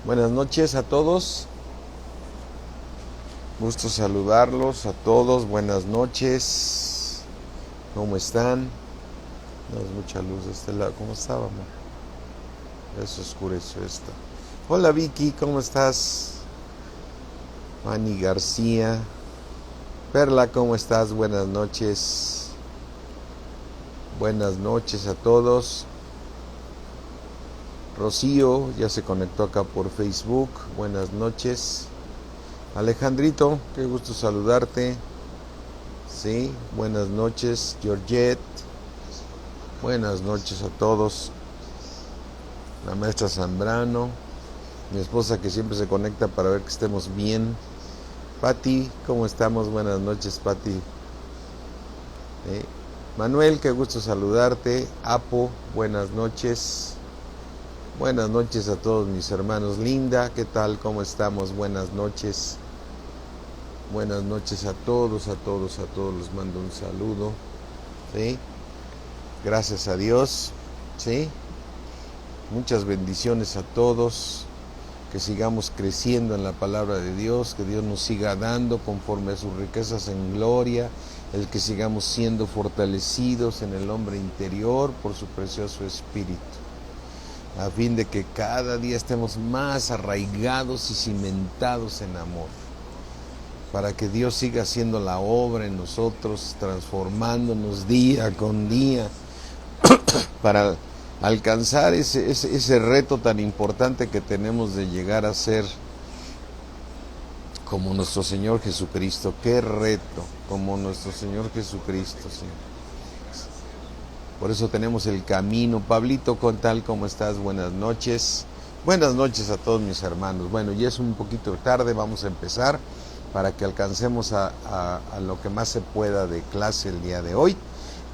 Buenas noches a todos. Gusto saludarlos a todos. Buenas noches. ¿Cómo están? No es mucha luz de este lado. ¿Cómo estaba, amor? Ya se oscureció esto. Hola Vicky, ¿cómo estás? Manny García. Perla, ¿cómo estás? Buenas noches. Buenas noches a todos. Rocío ya se conectó acá por Facebook. Buenas noches. Alejandrito, qué gusto saludarte. Sí, buenas noches. Georgette, buenas noches a todos. La maestra Zambrano, mi esposa que siempre se conecta para ver que estemos bien. Pati, ¿cómo estamos? Buenas noches, Pati. Manuel, qué gusto saludarte. Apo, buenas noches. Buenas noches a todos mis hermanos. Linda, ¿qué tal? ¿Cómo estamos? Buenas noches. Buenas noches a todos. Les mando un saludo. ¿Sí? Gracias a Dios. ¿Sí? Muchas bendiciones a todos. Que sigamos creciendo en la palabra de Dios. Que Dios nos siga dando conforme a sus riquezas en gloria. El que sigamos siendo fortalecidos en el hombre interior por su precioso Espíritu. A fin de que cada día estemos más arraigados y cimentados en amor, para que Dios siga haciendo la obra en nosotros, transformándonos día con día, para alcanzar ese reto tan importante que tenemos de llegar a ser como nuestro Señor Jesucristo. ¡Qué reto! Como nuestro Señor Jesucristo, Señor. Por eso tenemos el camino. Pablito, ¿con tal? ¿Cómo estás? Buenas noches. Buenas noches a todos mis hermanos. Bueno, ya es un poquito tarde, vamos a empezar para que alcancemos a lo que más se pueda de clase el día de hoy.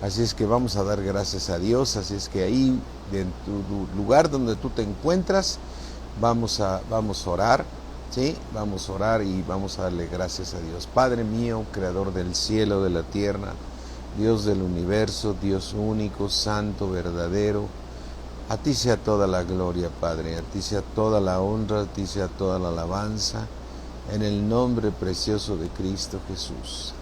Así es que vamos a dar gracias a Dios. Así es que ahí, en tu lugar donde tú te encuentras, vamos a orar. ¿Sí? Vamos a orar y vamos a darle gracias a Dios. Padre mío, creador del cielo, de la tierra, Dios del universo, Dios único, santo, verdadero, a ti sea toda la gloria, Padre, a ti sea toda la honra, a ti sea toda la alabanza, en el nombre precioso de Cristo Jesús.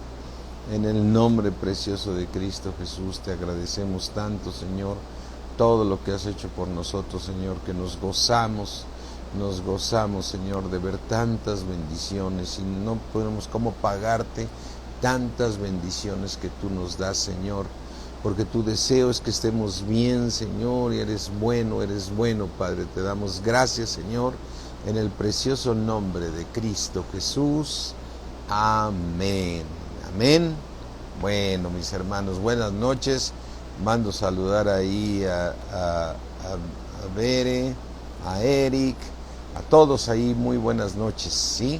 En el nombre precioso de Cristo Jesús te agradecemos tanto, Señor, todo lo que has hecho por nosotros, Señor, que nos gozamos, Señor, de ver tantas bendiciones y no podemos cómo pagarte tantas bendiciones que tú nos das, Señor, porque tu deseo es que estemos bien, Señor, y eres bueno, Padre. Te damos gracias, Señor, en el precioso nombre de Cristo Jesús. Amén. Amén. Bueno, mis hermanos, buenas noches. Mando saludar ahí a Bere, a Eric, a todos ahí, muy buenas noches, ¿sí?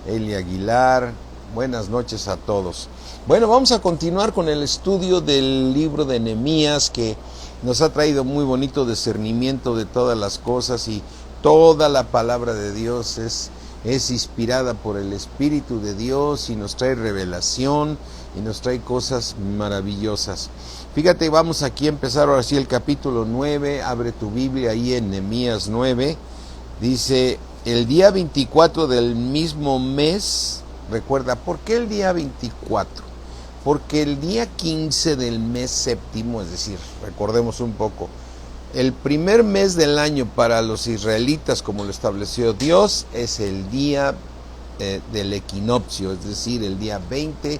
Eli Aguilar, buenas noches a todos. Bueno, vamos a continuar con el estudio del libro de Nehemías, que nos ha traído muy bonito discernimiento de todas las cosas, y toda la palabra de Dios es inspirada por el Espíritu de Dios y nos trae revelación y nos trae cosas maravillosas. Fíjate, vamos aquí a empezar ahora sí el capítulo 9, abre tu Biblia ahí en Nehemías 9, dice, el día 24 del mismo mes, recuerda, ¿por qué el día 24? Porque el día 15 del mes séptimo, es decir, recordemos un poco, el primer mes del año para los israelitas, como lo estableció Dios, es el día del equinoccio, es decir, el día 20,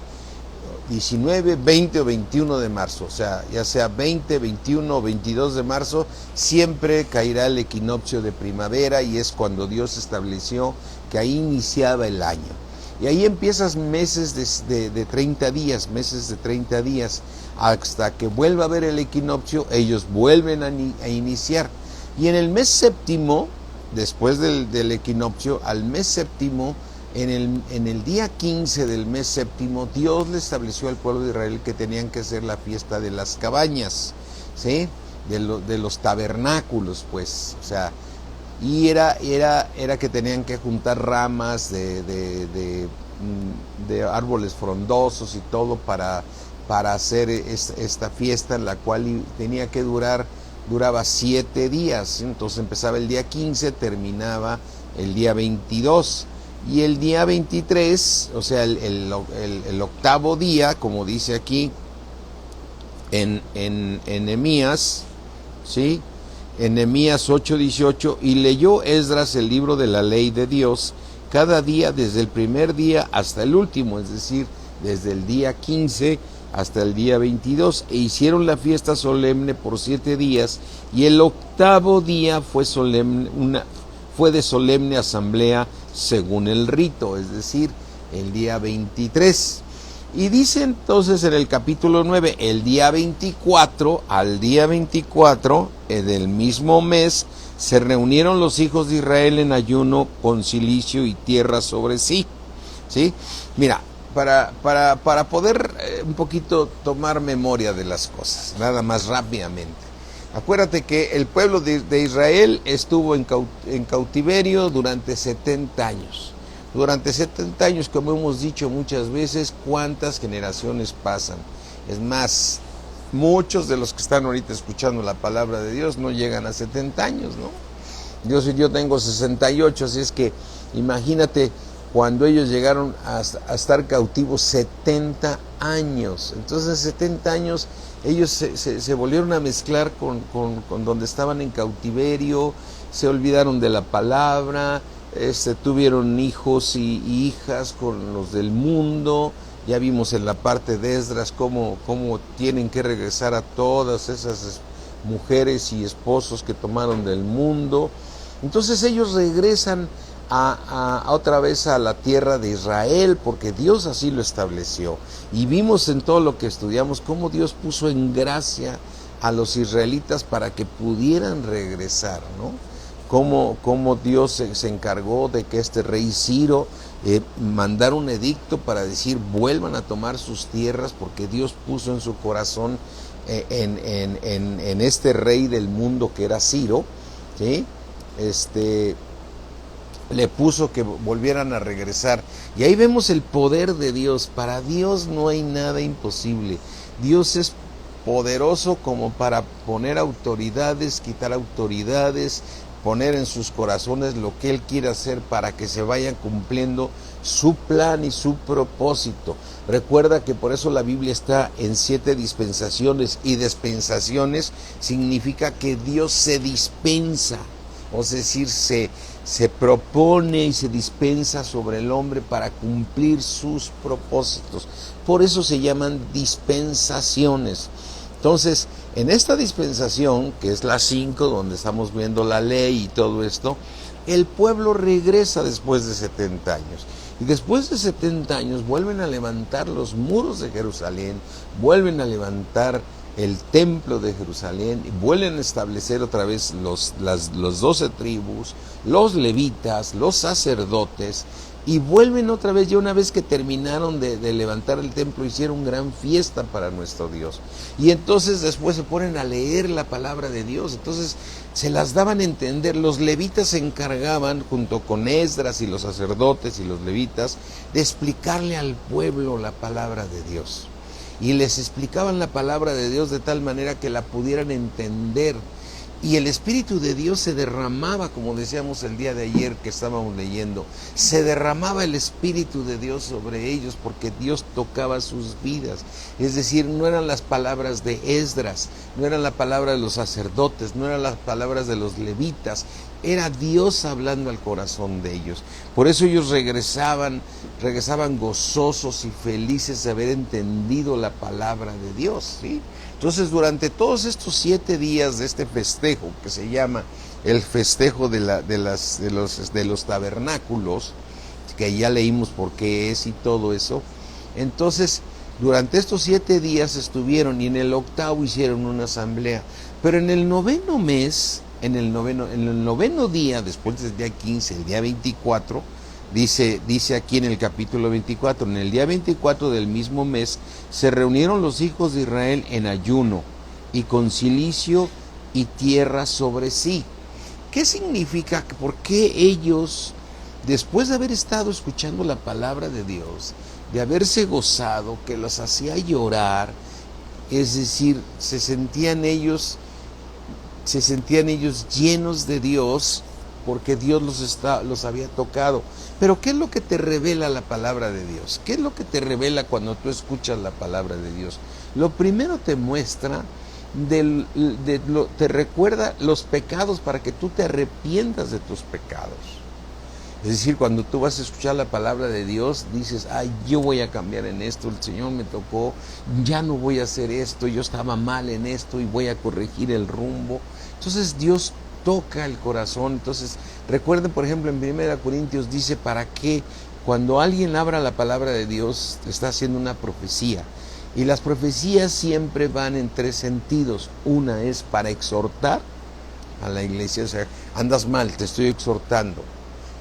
19, 20 o 21 de marzo, o sea, ya sea 20, 21 o 22 de marzo, siempre caerá el equinoccio de primavera y es cuando Dios estableció que ahí iniciaba el año. Y ahí empiezas meses de 30 días, hasta que vuelva a haber el equinoccio, ellos vuelven a iniciar. Y en el mes séptimo, después del equinoccio, al mes séptimo, en el día 15 del mes séptimo, Dios le estableció al pueblo de Israel que tenían que hacer la fiesta de las cabañas, ¿sí? De los tabernáculos, pues, o sea, y era que tenían que juntar ramas de árboles frondosos y todo para hacer esta fiesta, en la cual duraba 7 días. Entonces empezaba el día 15, terminaba el día 22. Y el día 23, o sea, el octavo día, como dice aquí en Nehemías, ¿sí? En Nehemías 8:18, y leyó Esdras el libro de la ley de Dios cada día desde el primer día hasta el último, es decir, desde el día 15 hasta el día 22, e hicieron la fiesta solemne por 7 días, y el octavo día fue de solemne asamblea según el rito, es decir, el día 23. Y dice entonces en el capítulo 9, el día 24, al día 24 del mismo mes, se reunieron los hijos de Israel en ayuno con cilicio y tierra sobre sí. ¿Sí? Mira, para poder un poquito tomar memoria de las cosas, nada más rápidamente. Acuérdate que el pueblo de Israel estuvo en cautiverio durante 70 años. Durante 70 años, como hemos dicho muchas veces, ¿cuántas generaciones pasan? Es más, muchos de los que están ahorita escuchando la palabra de Dios no llegan a 70 años, ¿no? Yo tengo 68, así es que imagínate cuando ellos llegaron a estar cautivos 70 años. Entonces, 70 años ellos se volvieron a mezclar con donde estaban en cautiverio, se olvidaron de la palabra, tuvieron hijos y hijas con los del mundo. Ya vimos en la parte de Esdras cómo tienen que regresar a todas esas mujeres y esposos que tomaron del mundo. Entonces ellos regresan otra vez a la tierra de Israel, porque Dios así lo estableció. Y vimos en todo lo que estudiamos cómo Dios puso en gracia a los israelitas para que pudieran regresar, ¿no? Cómo Dios se encargó de que este rey Ciro mandara un edicto para decir vuelvan a tomar sus tierras, porque Dios puso en su corazón en este rey del mundo que era Ciro, ¿sí? Le puso que volvieran a regresar. Y ahí vemos el poder de Dios. Para Dios no hay nada imposible. Dios es poderoso como para poner autoridades, quitar autoridades, poner en sus corazones lo que Él quiere hacer para que se vayan cumpliendo su plan y su propósito. Recuerda que por eso la Biblia está en 7 dispensaciones, y dispensaciones significa que Dios se dispensa, es decir, se propone y se dispensa sobre el hombre para cumplir sus propósitos. Por eso se llaman dispensaciones. Entonces, en esta dispensación, que es la 5, donde estamos viendo la ley y todo esto, el pueblo regresa después de 70 años. Y después de 70 años vuelven a levantar los muros de Jerusalén, vuelven a levantar el templo de Jerusalén, y vuelven a establecer otra vez los 12 tribus, los levitas, los sacerdotes, y vuelven otra vez. Ya una vez que terminaron de levantar el templo, hicieron gran fiesta para nuestro Dios. Y entonces después se ponen a leer la palabra de Dios. Entonces se las daban a entender. Los levitas se encargaban, junto con Esdras y los sacerdotes y los levitas, de explicarle al pueblo la palabra de Dios. Y les explicaban la palabra de Dios de tal manera que la pudieran entender. Y el Espíritu de Dios se derramaba, como decíamos el día de ayer que estábamos leyendo, se derramaba el Espíritu de Dios sobre ellos, porque Dios tocaba sus vidas. Es decir, no eran las palabras de Esdras, no eran la palabra de los sacerdotes, no eran las palabras de los levitas, era Dios hablando al corazón de ellos. Por eso ellos regresaban gozosos y felices de haber entendido la palabra de Dios, ¿sí? Entonces, durante todos estos 7 días de este festejo, que se llama el festejo de los tabernáculos, que ya leímos por qué es y todo eso, entonces, durante estos 7 días estuvieron, y en el octavo hicieron una asamblea. Pero en el noveno mes, en el noveno día, después del día 15, el día 24, dice aquí en el capítulo 24, en el día 24 del mismo mes, se reunieron los hijos de Israel en ayuno y con cilicio y tierra sobre sí. ¿Qué significa? ¿Por qué ellos, después de haber estado escuchando la palabra de Dios, de haberse gozado, que los hacía llorar, es decir, se sentían ellos llenos de Dios? porque Dios los había tocado. Pero ¿qué es lo que te revela la palabra de Dios? ¿Qué es lo que te revela cuando tú escuchas la palabra de Dios? Lo primero te muestra, te recuerda los pecados para que tú te arrepientas de tus pecados. Es decir, cuando tú vas a escuchar la palabra de Dios, dices, ay, yo voy a cambiar en esto, el Señor me tocó, ya no voy a hacer esto, yo estaba mal en esto y voy a corregir el rumbo. Entonces Dios toca el corazón. Entonces recuerden, por ejemplo, en 1 Corintios dice, para que cuando alguien abra la palabra de Dios, está haciendo una profecía. Y las profecías siempre van en tres sentidos. Una es para exhortar a la iglesia, o sea, andas mal, te estoy exhortando.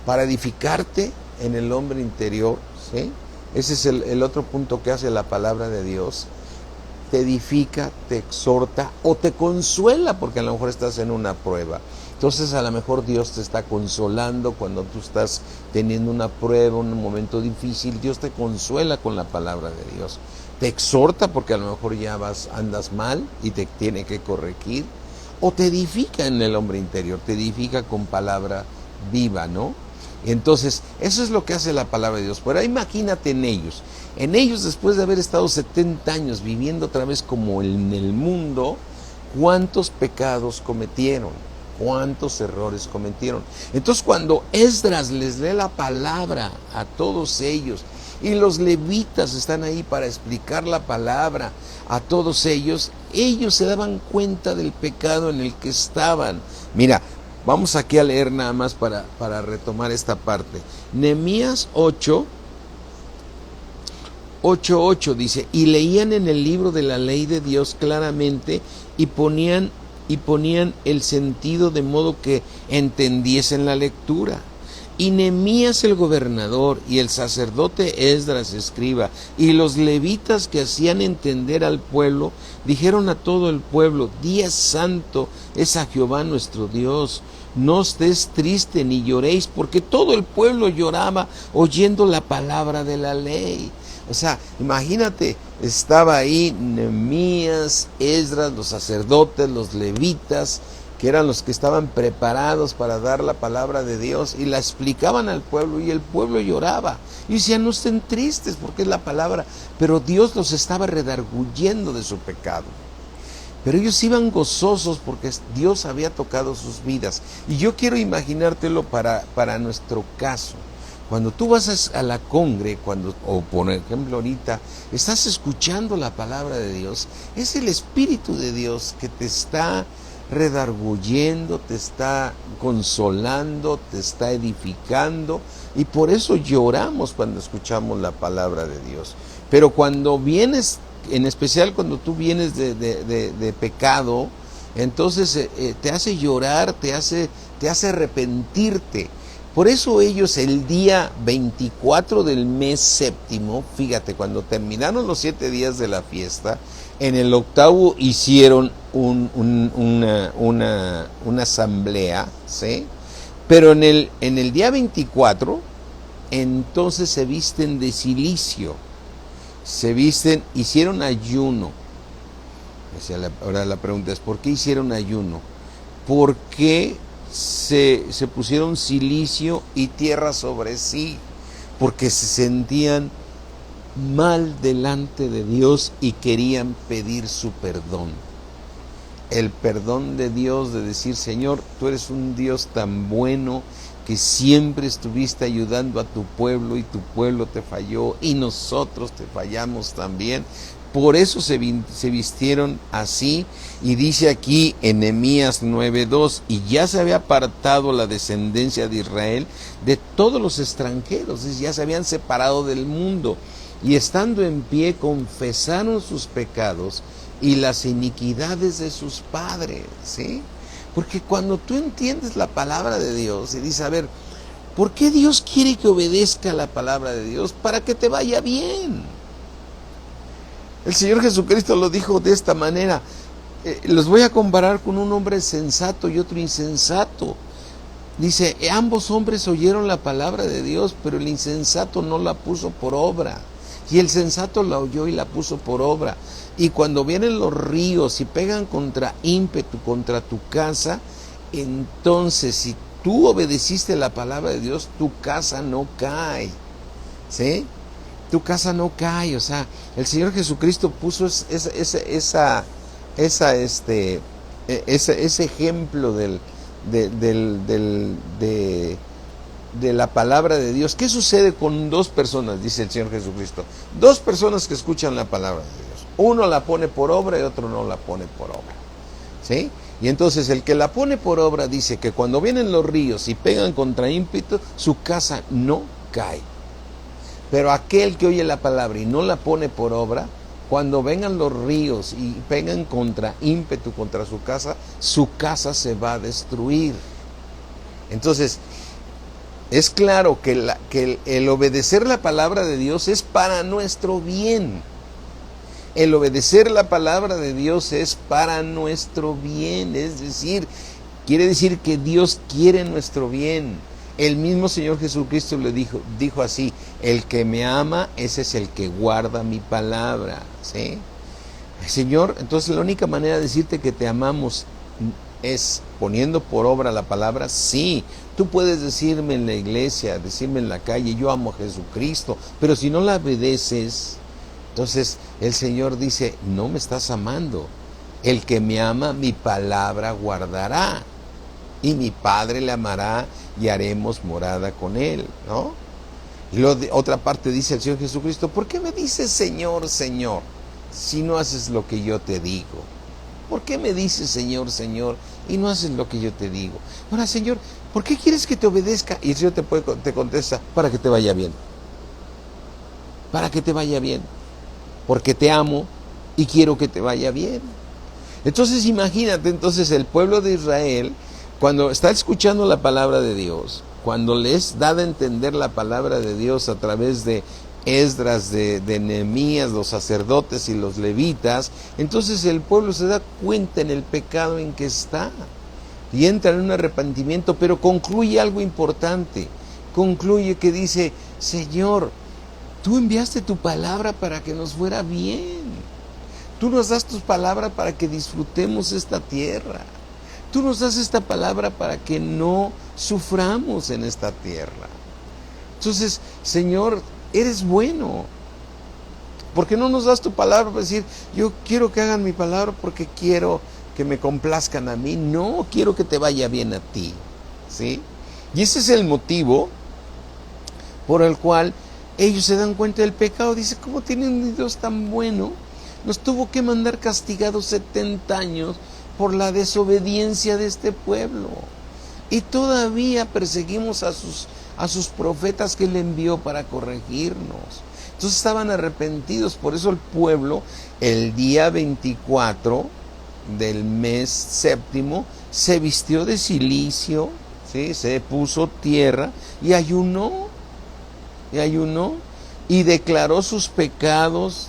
Para edificarte en el hombre interior, ¿sí? Ese es el otro punto que hace la palabra de Dios. Te edifica, te exhorta o te consuela, porque a lo mejor estás en una prueba. Entonces a lo mejor Dios te está consolando cuando tú estás teniendo una prueba, un momento difícil. Dios te consuela con la palabra de Dios. Te exhorta porque a lo mejor ya andas mal y te tiene que corregir. O te edifica en el hombre interior, te edifica con palabra viva, ¿no? Entonces, eso es lo que hace la palabra de Dios. Pero imagínate en ellos después de haber estado 70 años viviendo otra vez como en el mundo, cuántos pecados cometieron, cuántos errores cometieron. Entonces, cuando Esdras les lee la palabra a todos ellos, y los levitas están ahí para explicar la palabra a todos ellos se daban cuenta del pecado en el que estaban. Mira, vamos aquí a leer nada más para retomar esta parte. Nehemías 8:8 dice, y leían en el libro de la ley de Dios claramente y ponían el sentido de modo que entendiesen la lectura. Y Nehemías el gobernador y el sacerdote Esdras escriba y los levitas que hacían entender al pueblo dijeron a todo el pueblo, día santo es a Jehová nuestro Dios. No estés triste ni lloréis, porque todo el pueblo lloraba oyendo la palabra de la ley. O sea, imagínate, estaba ahí Nehemías, Esdras, los sacerdotes, los levitas, que eran los que estaban preparados para dar la palabra de Dios, y la explicaban al pueblo, y el pueblo lloraba. Y decían, no estén tristes, porque es la palabra. Pero Dios los estaba redarguyendo de su pecado. Pero ellos iban gozosos porque Dios había tocado sus vidas. Y yo quiero imaginártelo para nuestro caso. Cuando tú vas a la congre, o por ejemplo ahorita, estás escuchando la palabra de Dios, es el Espíritu de Dios que te está redarguyendo, te está consolando, te está edificando, y por eso lloramos cuando escuchamos la palabra de Dios. Pero cuando vienes, en especial cuando tú vienes de pecado, entonces te hace llorar, te hace arrepentirte. Por eso ellos el día 24 del mes séptimo, fíjate, cuando terminaron los 7 días de la fiesta, en el octavo hicieron una asamblea, ¿sí? Pero en el día 24, entonces se visten de cilicio, hicieron ayuno. Ahora la pregunta es, ¿por qué hicieron ayuno? ¿Por qué se pusieron cilicio y tierra sobre sí? Porque se sentían mal delante de Dios y querían pedir su perdón. El perdón de Dios, de decir, Señor, tú eres un Dios tan bueno que siempre estuviste ayudando a tu pueblo y tu pueblo te falló y nosotros te fallamos también. Por eso se vistieron así, y dice aquí en Nehemías 9:2, y ya se había apartado la descendencia de Israel de todos los extranjeros, ya se habían separado del mundo, y estando en pie confesaron sus pecados y las iniquidades de sus padres, ¿sí? Porque cuando tú entiendes la palabra de Dios y dices, a ver, ¿por qué Dios quiere que obedezca la palabra de Dios? Para que te vaya bien. El Señor Jesucristo lo dijo de esta manera, los voy a comparar con un hombre sensato y otro insensato. Dice, ambos hombres oyeron la palabra de Dios, pero el insensato no la puso por obra. Y el sensato la oyó y la puso por obra. Y cuando vienen los ríos y pegan contra ímpetu contra tu casa, entonces si tú obedeciste la palabra de Dios, tu casa no cae, ¿sí? Tu casa no cae, o sea, el Señor Jesucristo puso ese ejemplo de la palabra de Dios. ¿Qué sucede con dos personas? Dice el Señor Jesucristo. Dos personas que escuchan la palabra de Dios. Uno la pone por obra y otro no la pone por obra, ¿sí? Y entonces el que la pone por obra dice que cuando vienen los ríos y pegan contra ímpetu, su casa no cae. Pero aquel que oye la palabra y no la pone por obra, cuando vengan los ríos y pegan contra ímpetu contra su casa se va a destruir. Entonces, es claro que el obedecer la palabra de Dios es para nuestro bien. El obedecer la palabra de Dios es para nuestro bien. Es decir, quiere decir que Dios quiere nuestro bien. El mismo Señor Jesucristo le dijo así: el que me ama, ese es el que guarda mi palabra, ¿sí? Señor, entonces la única manera de decirte que te amamos es poniendo por obra la palabra. Sí, tú puedes decirme en la iglesia, decirme en la calle, yo amo a Jesucristo, pero si no la obedeces, entonces el Señor dice, no me estás amando. El que me ama, mi palabra guardará, y mi Padre le amará y haremos morada con él, ¿no? Y otra parte dice el Señor Jesucristo, ¿por qué me dices Señor, Señor, si no haces lo que yo te digo? ¿Por qué me dices Señor, Señor, y no haces lo que yo te digo? Ahora, Señor, ¿por qué quieres que te obedezca? Y el Señor te contesta, para que te vaya bien. Para que te vaya bien. Porque te amo y quiero que te vaya bien. Entonces imagínate, entonces el pueblo de Israel, cuando está escuchando la palabra de Dios, cuando les da de entender la palabra de Dios a través de Esdras, de Nehemías, los sacerdotes y los levitas, entonces el pueblo se da cuenta en el pecado en que está y entra en un arrepentimiento, pero concluye algo importante. Concluye que dice, Señor, tú enviaste tu palabra para que nos fuera bien. Tú nos das tu palabra para que disfrutemos esta tierra. Tú nos das esta palabra para que no suframos en esta tierra. Entonces, Señor, eres bueno. ¿Por qué no nos das tu palabra para decir, yo quiero que hagan mi palabra porque quiero que me complazcan a mí? No, quiero que te vaya bien a ti, ¿sí? Y ese es el motivo por el cual ellos se dan cuenta del pecado. Dice, ¿cómo tienen un Dios tan bueno? Nos tuvo que mandar castigados 70 años por la desobediencia de este pueblo. Y todavía perseguimos a sus profetas que él envió para corregirnos. Entonces estaban arrepentidos. Por eso el pueblo, el día 24 del mes séptimo, se vistió de cilicio, ¿sí? Se puso tierra y ayunó. Y declaró sus pecados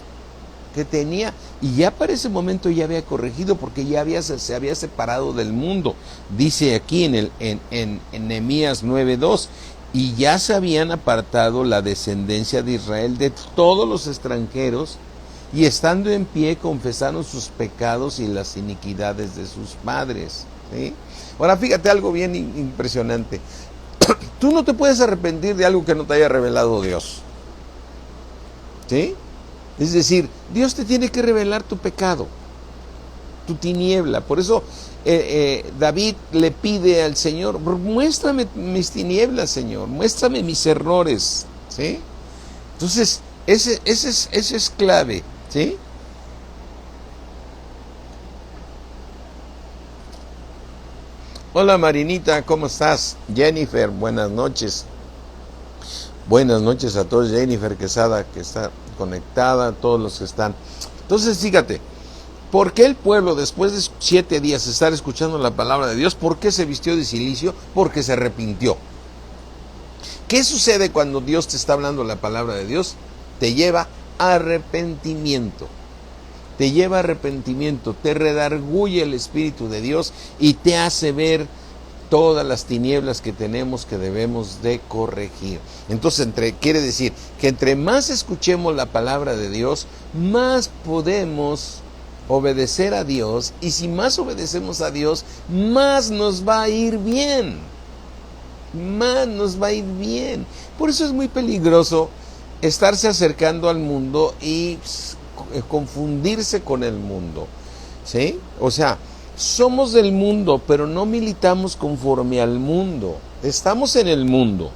que tenía, y ya para ese momento ya había corregido, porque ya se había separado del mundo. Dice aquí en Nehemías 9:2, y ya se habían apartado la descendencia de Israel de todos los extranjeros, y estando en pie confesaron sus pecados y las iniquidades de sus padres, ¿sí? Ahora fíjate algo bien impresionante. Tú no te puedes arrepentir de algo que no te haya revelado Dios, ¿sí? Es decir, Dios te tiene que revelar tu pecado, tu tiniebla. Por eso David le pide al Señor, muéstrame mis tinieblas, Señor, muéstrame mis errores, ¿sí? Entonces, ese es clave, ¿sí? Hola Marinita, ¿cómo estás? Jennifer, buenas noches. Buenas noches a todos. Jennifer Quesada, que está conectada, a todos los que están. Entonces, fíjate, ¿por qué el pueblo, después de 7 días de estar escuchando la palabra de Dios, por qué se vistió de cilicio? Porque se arrepintió. ¿Qué sucede cuando Dios te está hablando la palabra de Dios? Te lleva a arrepentimiento. Te lleva a arrepentimiento, te redarguye el Espíritu de Dios y te hace ver todas las tinieblas que tenemos, que debemos de corregir. Entonces, quiere decir que entre más escuchemos la palabra de Dios, más podemos obedecer a Dios, y si más obedecemos a Dios, más nos va a ir bien. más nos va a ir bien. Por eso es muy peligroso estarse acercando al mundo y confundirse con el mundo, ¿sí? O sea, somos del mundo, pero no militamos conforme al mundo. Estamos en el mundo,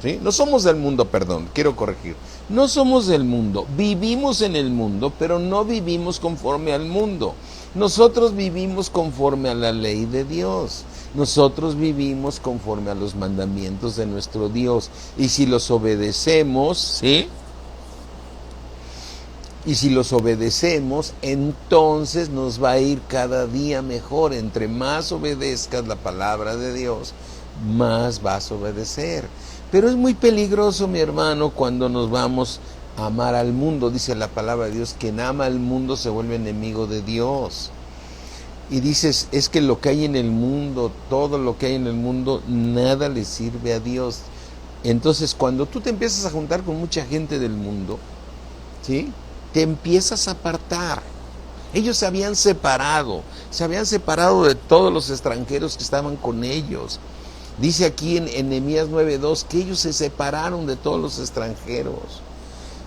¿sí? No somos del mundo, perdón, quiero corregir. No somos del mundo, vivimos en el mundo, pero no vivimos conforme al mundo. Nosotros vivimos conforme a la ley de Dios. Nosotros vivimos conforme a los mandamientos de nuestro Dios. Y si los obedecemos, ¿sí? Y si los obedecemos, entonces nos va a ir cada día mejor. Entre más obedezcas la palabra de Dios, más vas a obedecer. Pero es muy peligroso, mi hermano, cuando nos vamos a amar al mundo. Dice la palabra de Dios, quien ama al mundo se vuelve enemigo de Dios. Y dices, es que lo que hay en el mundo, todo lo que hay en el mundo, nada le sirve a Dios. Entonces, cuando tú te empiezas a juntar con mucha gente del mundo, ¿sí?, te empiezas a apartar. Ellos se habían separado de todos los extranjeros que estaban con ellos. Dice aquí en Nehemías 9:2 que ellos se separaron de todos los extranjeros.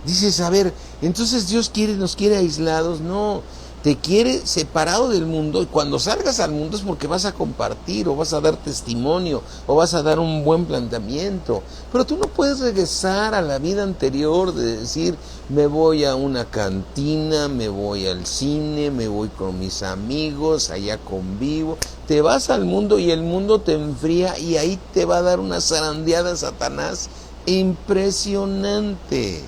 Dices, a ver, entonces Dios nos quiere aislados. No, te quiere separado del mundo, y cuando salgas al mundo es porque vas a compartir, o vas a dar testimonio, o vas a dar un buen planteamiento. Pero tú no puedes regresar a la vida anterior de decir, me voy a una cantina, me voy al cine, me voy con mis amigos, allá convivo. Te vas al mundo y el mundo te enfría, y ahí te va a dar una zarandeada Satanás impresionante.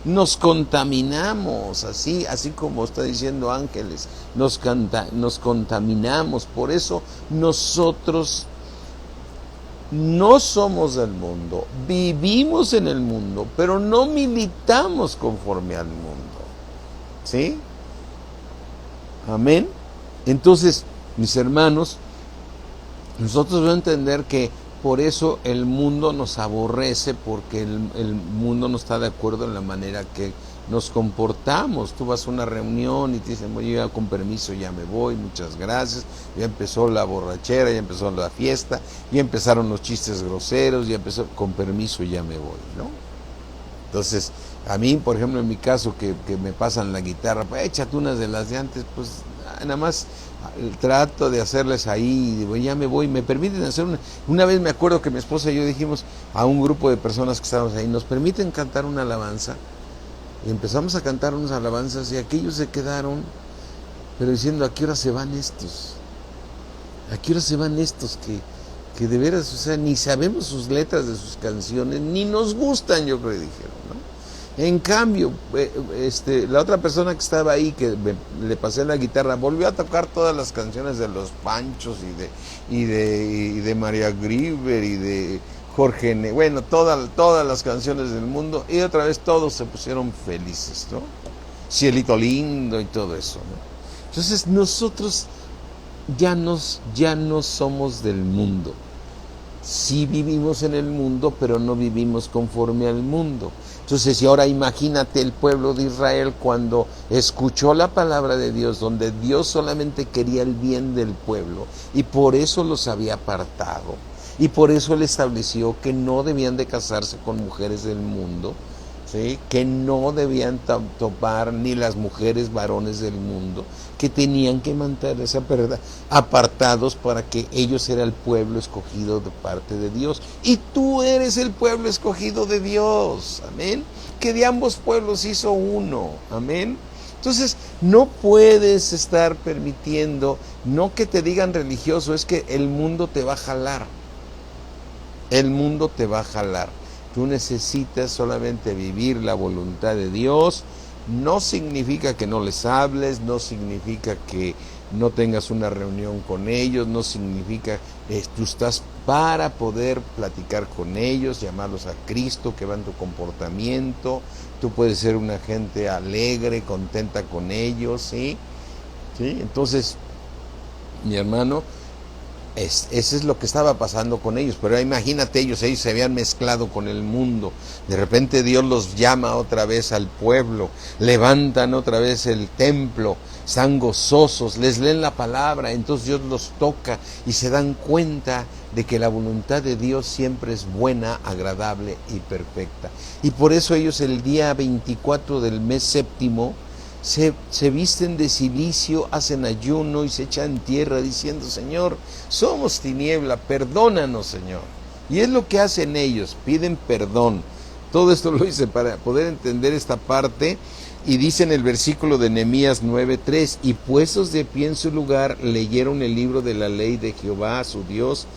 Nos contaminamos, así como está diciendo Ángeles, nos contaminamos. Por eso nosotros no somos del mundo, vivimos en el mundo, pero no militamos conforme al mundo, ¿sí? Amén. Entonces, mis hermanos, nosotros debemos entender que por eso el mundo nos aborrece, porque el mundo no está de acuerdo en la manera que nos comportamos. Tú vas a una reunión y te dicen, bueno, yo ya con permiso ya me voy, muchas gracias. Ya empezó la borrachera, ya empezó la fiesta, ya empezaron los chistes groseros, ya empezó, con permiso ya me voy, ¿no? Entonces, a mí, por ejemplo, en mi caso, que me pasan la guitarra, pues échate unas de las de antes, pues nada más trato de hacerles ahí, digo, ya me voy, me permiten hacer una vez me acuerdo que mi esposa y yo dijimos a un grupo de personas que estábamos ahí, ¿nos permiten cantar una alabanza? Y empezamos a cantar unas alabanzas, y aquellos se quedaron, pero diciendo, ¿a qué hora se van estos? ¿A qué hora se van estos que de veras, o sea, ni sabemos sus letras de sus canciones, ni nos gustan, yo creo que dijeron, ¿no? En cambio, la otra persona que estaba ahí, que le pasé la guitarra, volvió a tocar todas las canciones de Los Panchos y de María Grieber y de Jorge bueno, todas las canciones del mundo, y otra vez todos se pusieron felices, ¿no? Cielito lindo y todo eso, ¿no? Entonces nosotros ya no somos del mundo. Sí vivimos en el mundo, pero no vivimos conforme al mundo. Entonces, y ahora imagínate el pueblo de Israel cuando escuchó la palabra de Dios, donde Dios solamente quería el bien del pueblo, y por eso los había apartado, y por eso Él estableció que no debían de casarse con mujeres del mundo, ¿sí?, que no debían topar ni las mujeres varones del mundo, que tenían que mantenerse apartados, para que ellos eran el pueblo escogido de parte de Dios. Y tú eres el pueblo escogido de Dios, amén, que de ambos pueblos hizo uno, amén. Entonces no puedes estar permitiendo, no que te digan religioso, es que el mundo te va a jalar, el mundo te va a jalar. Tú necesitas solamente vivir la voluntad de Dios. No significa que no les hables, no significa que no tengas una reunión con ellos, no significa, tú estás para poder platicar con ellos, llamarlos a Cristo, que va en tu comportamiento. Tú puedes ser una gente alegre, contenta con ellos, ¿sí? Entonces, mi hermano, eso es lo que estaba pasando con ellos. Pero imagínate, ellos se habían mezclado con el mundo. De repente Dios los llama otra vez al pueblo, levantan otra vez el templo, están gozosos, les leen la palabra. Entonces Dios los toca y se dan cuenta de que la voluntad de Dios siempre es buena, agradable y perfecta. Y por eso ellos el día 24 del mes séptimo se visten de cilicio, hacen ayuno y se echan tierra diciendo: Señor, somos tiniebla, perdónanos, Señor. Y es lo que hacen ellos, piden perdón. Todo esto lo hice para poder entender esta parte. Y dice en el versículo de Nehemías 9:3: y puestos de pie en su lugar, leyeron el libro de la ley de Jehová, su Dios,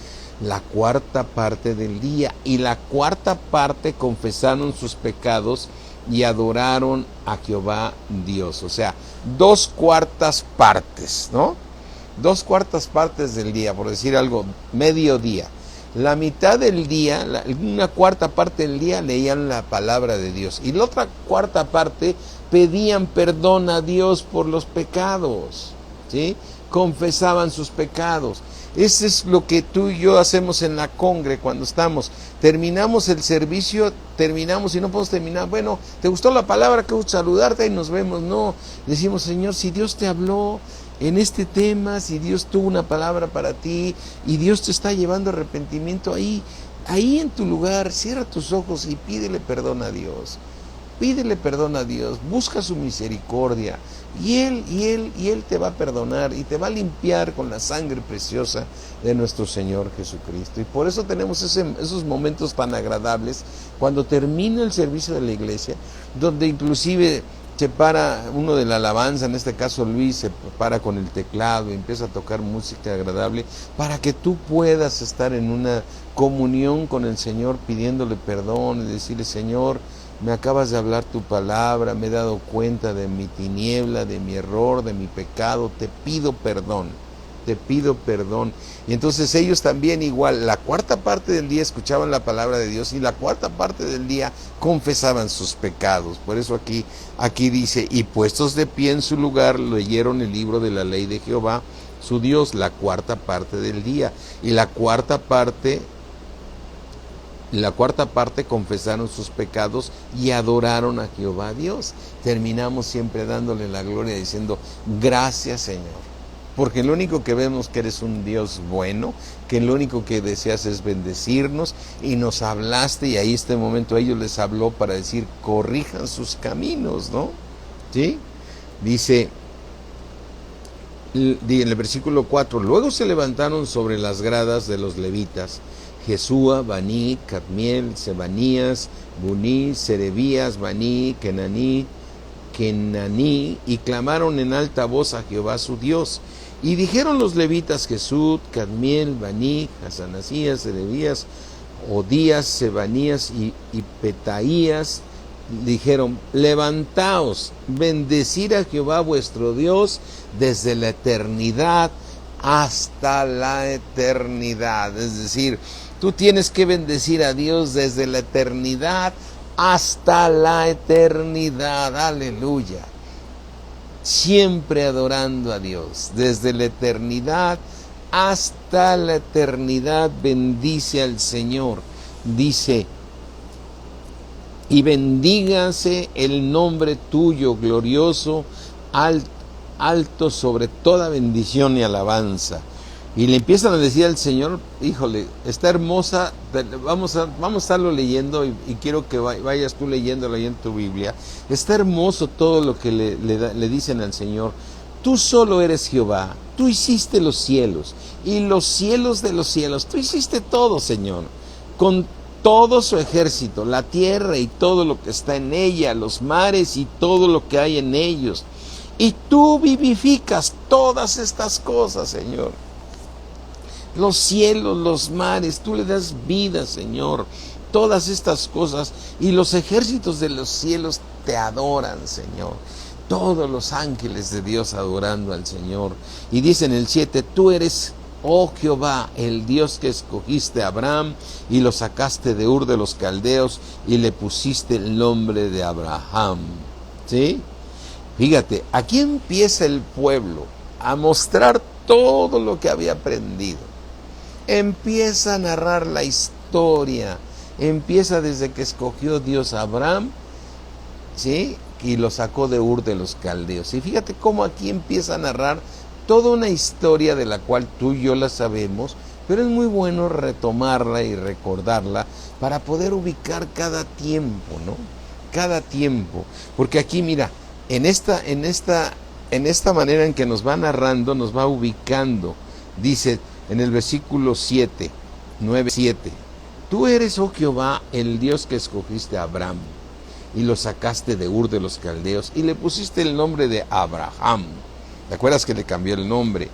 la cuarta parte del día. Y la cuarta parte confesaron sus pecados y adoraron a Jehová Dios. O sea, 2/4 partes, ¿no? 2/4 partes del día, por decir algo, mediodía. La mitad del día, una cuarta parte del día leían la palabra de Dios. Y la otra cuarta parte pedían perdón a Dios por los pecados, ¿sí? Confesaban sus pecados. Eso es lo que tú y yo hacemos en la congre cuando estamos. Terminamos el servicio, terminamos y no podemos terminar. Bueno, ¿te gustó la palabra? Que saludarte y nos vemos. No, decimos: Señor, si Dios te habló en este tema, si Dios tuvo una palabra para ti y Dios te está llevando arrepentimiento, ahí en tu lugar, cierra tus ojos y pídele perdón a Dios. Pídele perdón a Dios, busca su misericordia y Él te va a perdonar y te va a limpiar con la sangre preciosa de nuestro Señor Jesucristo. Y por eso tenemos esos momentos tan agradables cuando termina el servicio de la iglesia, donde inclusive se para uno de la alabanza, en este caso Luis, se para con el teclado y empieza a tocar música agradable para que tú puedas estar en una comunión con el Señor, pidiéndole perdón y decirle: Señor, me acabas de hablar tu palabra, me he dado cuenta de mi tiniebla, de mi error, de mi pecado, te pido perdón. Y entonces ellos también igual, la cuarta parte del día escuchaban la palabra de Dios y la cuarta parte del día confesaban sus pecados. Por eso aquí dice: y puestos de pie en su lugar, leyeron el libro de la ley de Jehová, su Dios, la cuarta parte del día. Y la cuarta parte confesaron sus pecados y adoraron a Jehová Dios. Terminamos siempre dándole la gloria diciendo: gracias, Señor. Porque lo único que vemos que eres un Dios bueno, que lo único que deseas es bendecirnos, y nos hablaste, y ahí este momento a ellos les habló para decir: corrijan sus caminos, ¿no? ¿Sí? Dice en el versículo 4: luego se levantaron sobre las gradas de los levitas Jesúa, Baní, Cadmiel, Sebanías, Buní, Serebías, Baní, Kenaní, y clamaron en alta voz a Jehová su Dios. Y dijeron los levitas Jesús, Cadmiel, Baní, Hasanasías, Serebías, Odías, Sebanías y Petaías, dijeron: levantaos, bendecid a Jehová vuestro Dios desde la eternidad hasta la eternidad. Es decir, tú tienes que bendecir a Dios desde la eternidad hasta la eternidad. Aleluya. Siempre adorando a Dios. Desde la eternidad hasta la eternidad bendice al Señor. Dice: y bendígase el nombre tuyo, glorioso, alto sobre toda bendición y alabanza. Y le empiezan a decir al Señor: híjole, está hermosa, vamos a estarlo leyendo y quiero que vayas tú leyéndolo ahí en tu Biblia. Está hermoso todo lo que le dicen al Señor. Tú solo eres Jehová, tú hiciste los cielos y los cielos de los cielos, tú hiciste todo, Señor, con todo su ejército, la tierra y todo lo que está en ella, los mares y todo lo que hay en ellos. Y tú vivificas todas estas cosas, Señor. Los cielos, los mares, tú le das vida, Señor. Todas estas cosas, y los ejércitos de los cielos te adoran, Señor. Todos los ángeles de Dios adorando al Señor. Y dice en el 7: tú eres, oh Jehová, el Dios que escogiste a Abraham y lo sacaste de Ur de los Caldeos y le pusiste el nombre de Abraham. ¿Sí? Fíjate, aquí empieza el pueblo a mostrar todo lo que había aprendido. Empieza a narrar la historia. Empieza desde que escogió Dios a Abraham, ¿sí?, y lo sacó de Ur de los Caldeos. Y fíjate cómo aquí empieza a narrar toda una historia de la cual tú y yo la sabemos, pero es muy bueno retomarla y recordarla para poder ubicar cada tiempo, ¿no? Cada tiempo, porque aquí mira, en esta manera en que nos va narrando, nos va ubicando. Dice en el versículo 7, 9, 7, tú eres, oh Jehová, el Dios que escogiste a Abraham y lo sacaste de Ur de los Caldeos y le pusiste el nombre de Abraham. ¿Te acuerdas que le cambió el nombre?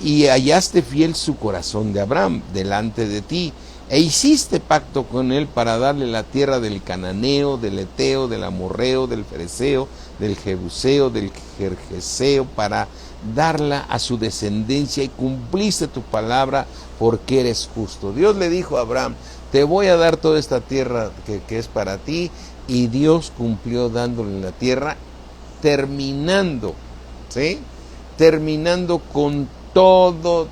Y hallaste fiel su corazón de Abraham delante de ti, e hiciste pacto con él para darle la tierra del cananeo, del eteo, del amorreo, del fereceo, del jebuseo, del gergeseo, para darla a su descendencia, y cumpliste tu palabra porque eres justo. Dios le dijo a Abraham, te voy a dar toda esta tierra que es para ti, y Dios cumplió dándole la tierra, terminando, ¿sí? Terminando con todos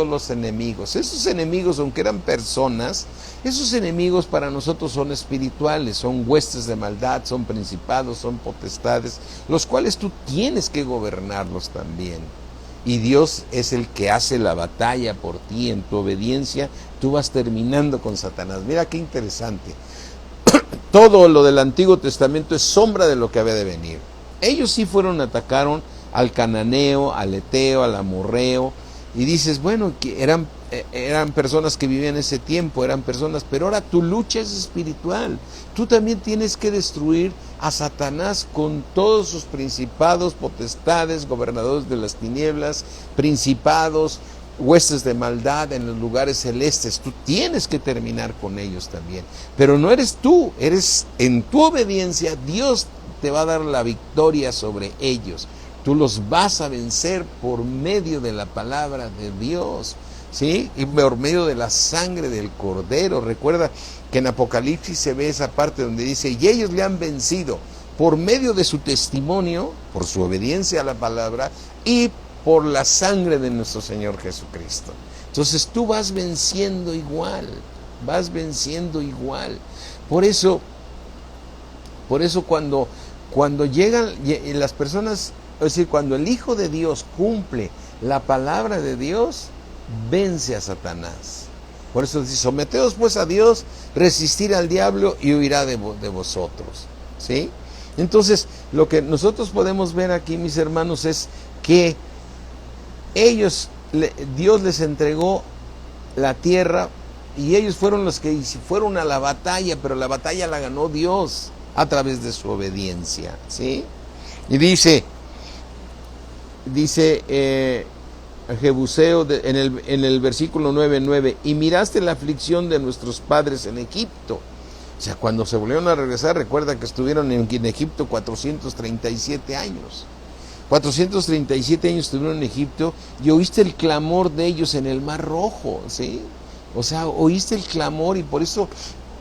los enemigos. Esos enemigos, aunque eran personas, esos enemigos para nosotros son espirituales, son huestes de maldad, son principados, son potestades, los cuales tú tienes que gobernarlos también. Y Dios es el que hace la batalla por ti. En tu obediencia tú vas terminando con Satanás. Mira qué interesante. Todo lo del Antiguo Testamento es sombra de lo que había de venir. Ellos sí atacaron al cananeo, al eteo, al amorreo, y dices, bueno, que eran personas que vivían ese tiempo, eran personas, pero ahora tu lucha es espiritual. Tú también tienes que destruir a Satanás con todos sus principados, potestades, gobernadores de las tinieblas, principados, huestes de maldad en los lugares celestes. Tú tienes que terminar con ellos también, pero no eres tú, eres en tu obediencia. Dios te va a dar la victoria sobre ellos. Tú los vas a vencer por medio de la palabra de Dios, ¿sí? Y por medio de la sangre del Cordero. Recuerda que en Apocalipsis se ve esa parte donde dice, y ellos le han vencido por medio de su testimonio, por su obediencia a la palabra y por la sangre de nuestro Señor Jesucristo. Entonces tú vas venciendo igual, vas venciendo igual. Por eso cuando llegan las personas, es decir, cuando el Hijo de Dios cumple la palabra de Dios, vence a Satanás. Por eso dice, someteos pues a Dios, resistir al diablo y huirá de vosotros, ¿sí? Entonces, lo que nosotros podemos ver aquí, mis hermanos, es que Dios les entregó la tierra, y ellos fueron los que fueron a la batalla, pero la batalla la ganó Dios a través de su obediencia, ¿sí? Y dice Jebuseo en el versículo 9:9, y miraste la aflicción de nuestros padres en Egipto. O sea, cuando se volvieron a regresar, recuerda que estuvieron en Egipto 437 años. 437 años estuvieron en Egipto, y oíste el clamor de ellos en el Mar Rojo, ¿sí? O sea, oíste el clamor, y por eso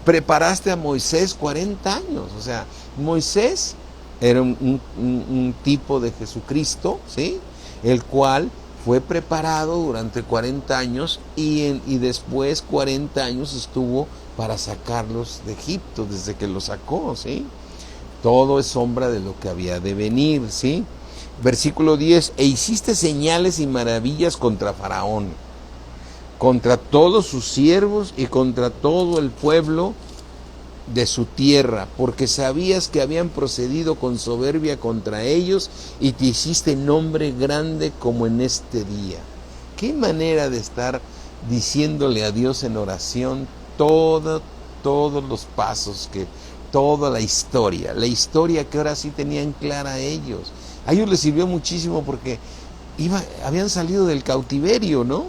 preparaste a Moisés 40 años. O sea, Moisés era un tipo de Jesucristo, ¿sí? El cual fue preparado durante 40 años y después 40 años estuvo para sacarlos de Egipto, desde que los sacó, ¿sí? Todo es sombra de lo que había de venir, ¿sí? Versículo 10, e hiciste señales y maravillas contra Faraón, contra todos sus siervos y contra todo el pueblo de su tierra, porque sabías que habían procedido con soberbia contra ellos, y te hiciste nombre grande como en este día. Qué manera de estar diciéndole a Dios en oración todos los pasos, toda la historia que ahora sí tenían clara ellos. A ellos les sirvió muchísimo porque habían salido del cautiverio, ¿no?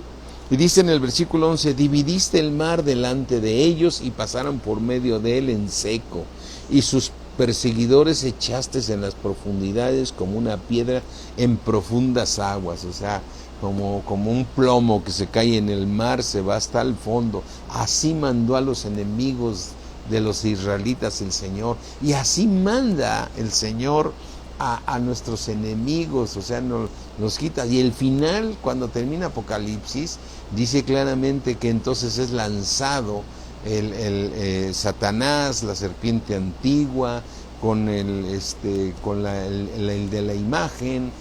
Y dice en el versículo 11, dividiste el mar delante de ellos y pasaron por medio de él en seco, y sus perseguidores echaste en las profundidades como una piedra en profundas aguas. O sea, como un plomo que se cae en el mar, se va hasta el fondo. Así mandó a los enemigos de los israelitas el Señor, y así manda el Señor a nuestros enemigos. O sea, nos quita. Y el final, cuando termina Apocalipsis, dice claramente que entonces es lanzado Satanás, la serpiente antigua, con el de la imagen,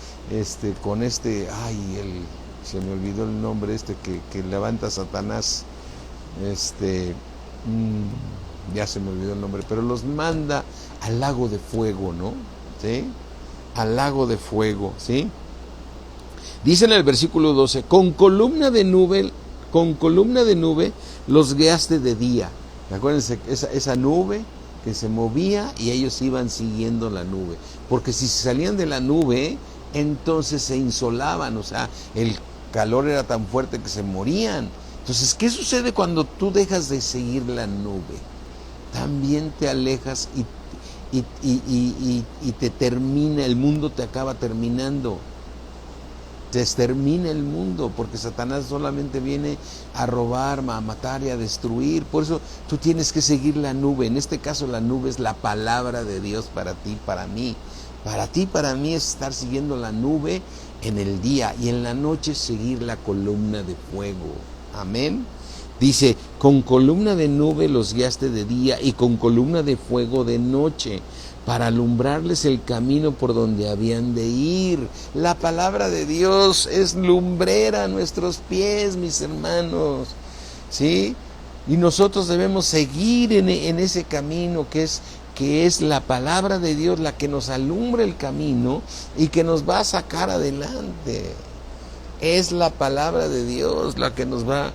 se me olvidó el nombre que levanta a Satanás, ya se me olvidó el nombre, pero los manda al lago de fuego, ¿no? ¿Sí? Al lago de fuego, ¿sí? Dice en el versículo 12, con columna de nube los guiaste de día. Acuérdense, esa nube que se movía y ellos iban siguiendo la nube. Porque si salían de la nube, entonces se insolaban, o sea, el calor era tan fuerte que se morían. Entonces, ¿qué sucede cuando tú dejas de seguir la nube? También te alejas y te termina, el mundo te acaba terminando. Se extermina el mundo, porque Satanás solamente viene a robar, a matar y a destruir. Por eso tú tienes que seguir la nube. En este caso la nube es la palabra de Dios para ti, para mí. Para ti, para mí es estar siguiendo la nube en el día y en la noche seguir la columna de fuego. Amén. Dice, con columna de nube los guiaste de día y con columna de fuego de noche, para alumbrarles el camino por donde habían de ir. La palabra de Dios es lumbrera a nuestros pies, mis hermanos, ¿sí? Y nosotros debemos seguir en ese camino que es la palabra de Dios, la que nos alumbra el camino y que nos va a sacar adelante. Es la palabra de Dios la que nos va